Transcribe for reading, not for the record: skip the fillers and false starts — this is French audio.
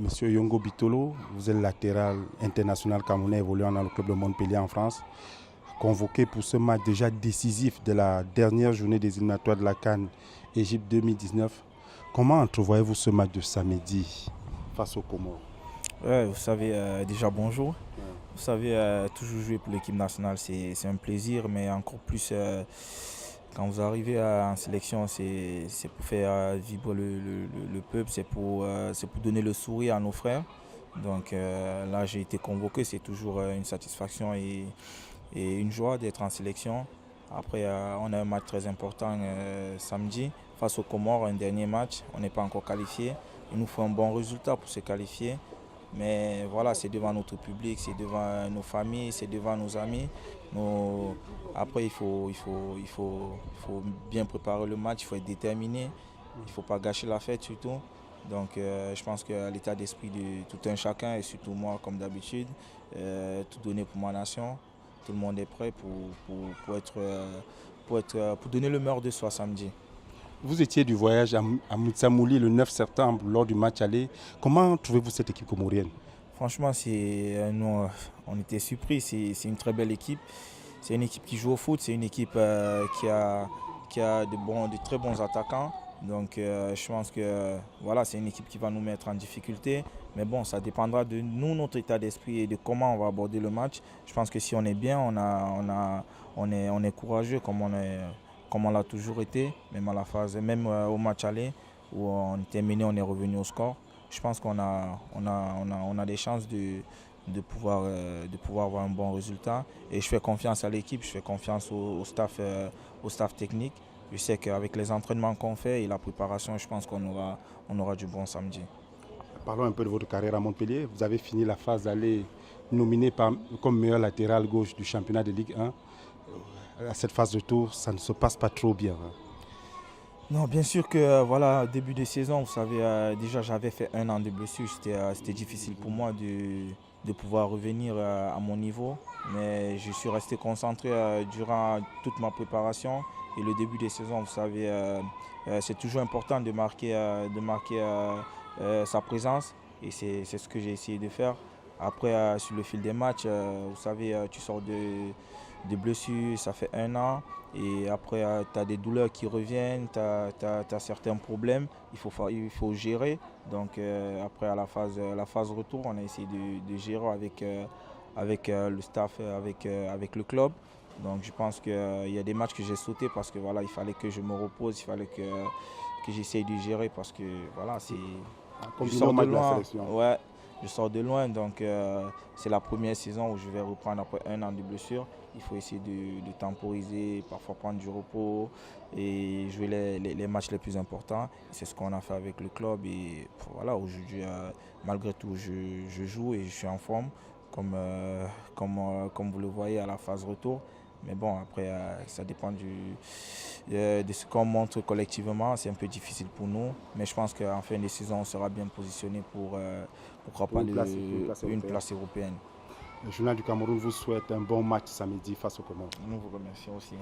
Monsieur Yongo Bitolo, vous êtes latéral international camerounais évoluant dans le club de Montpellier en France, convoqué pour ce match déjà décisif de la dernière journée des éliminatoires de la CAN Égypte 2019. Comment entrevoyez-vous ce match de samedi face aux Comores? Ouais, vous savez, déjà bonjour. Vous savez, toujours jouer pour l'équipe nationale, c'est un plaisir, mais encore plus quand vous arrivez en sélection, c'est pour faire vibrer le peuple, c'est pour donner le sourire à nos frères. Donc là, j'ai été convoqué, c'est toujours une satisfaction et une joie d'être en sélection. Après, on a un match très important samedi face aux Comores, un dernier match. On n'est pas encore qualifié. Il nous faut un bon résultat pour se qualifier. Mais voilà, c'est devant notre public, c'est devant nos familles, c'est devant nos amis. Après, il faut bien préparer le match, il faut être déterminé. Il ne faut pas gâcher la fête surtout. Donc je pense que l'état d'esprit de tout un chacun, et surtout moi comme d'habitude, tout donner pour ma nation. Tout le monde est prêt pour donner le meilleur de soi samedi. Vous étiez du voyage à Moutsamouli le 9 septembre lors du match aller. Comment trouvez-vous cette équipe comorienne? Franchement, nous, on était surpris. C'est une très belle équipe. C'est une équipe qui joue au foot. C'est une équipe qui a de très bons attaquants. Donc je pense que voilà, c'est une équipe qui va nous mettre en difficulté. Mais bon, ça dépendra de nous, notre état d'esprit et de comment on va aborder le match. Je pense que si on est bien, on est courageux comme on l'a toujours été, même au match aller où on était mené, on est revenu au score. Je pense qu'on a des chances de pouvoir avoir un bon résultat. Et je fais confiance à l'équipe, je fais confiance au staff technique. Je sais qu'avec les entraînements qu'on fait et la préparation, je pense qu'on aura du bon samedi. Parlons un peu de votre carrière à Montpellier. Vous avez fini la phase d'aller nominé comme meilleur latéral gauche du championnat de Ligue 1. À cette phase de tour, ça ne se passe pas trop bien. Non, bien sûr que voilà, début de saison, vous savez, déjà j'avais fait 1 an de blessure. C'était difficile pour moi de pouvoir revenir à mon niveau. Mais je suis resté concentré durant toute ma préparation. Et le début de saison, vous savez, c'est toujours important de marquer sa présence. Et c'est ce que j'ai essayé de faire. Après, sur le fil des matchs, vous savez, tu sors de blessures, ça fait 1 an. Et après, tu as des douleurs qui reviennent, tu as certains problèmes, il faut gérer. Donc après, à la phase retour, on a essayé de gérer avec le staff, avec le club. Donc je pense qu'il y a des matchs que j'ai sautés parce que voilà, il fallait que je me repose, il fallait que j'essaye de gérer parce que voilà, je sors de loin. Ouais, je sors de loin, donc c'est la première saison où je vais reprendre après 1 an de blessure. Il faut essayer de temporiser, parfois prendre du repos et jouer les matchs les plus importants. C'est ce qu'on a fait avec le club et voilà, aujourd'hui, malgré tout, je joue et je suis en forme, comme vous le voyez à la phase retour. Mais bon, après, ça dépend de ce qu'on montre collectivement. C'est un peu difficile pour nous. Mais je pense qu'en fin de saison, on sera bien positionné pour prendre une place européenne. Le journal du Cameroun vous souhaite un bon match samedi face aux Comores. Nous vous remercions aussi.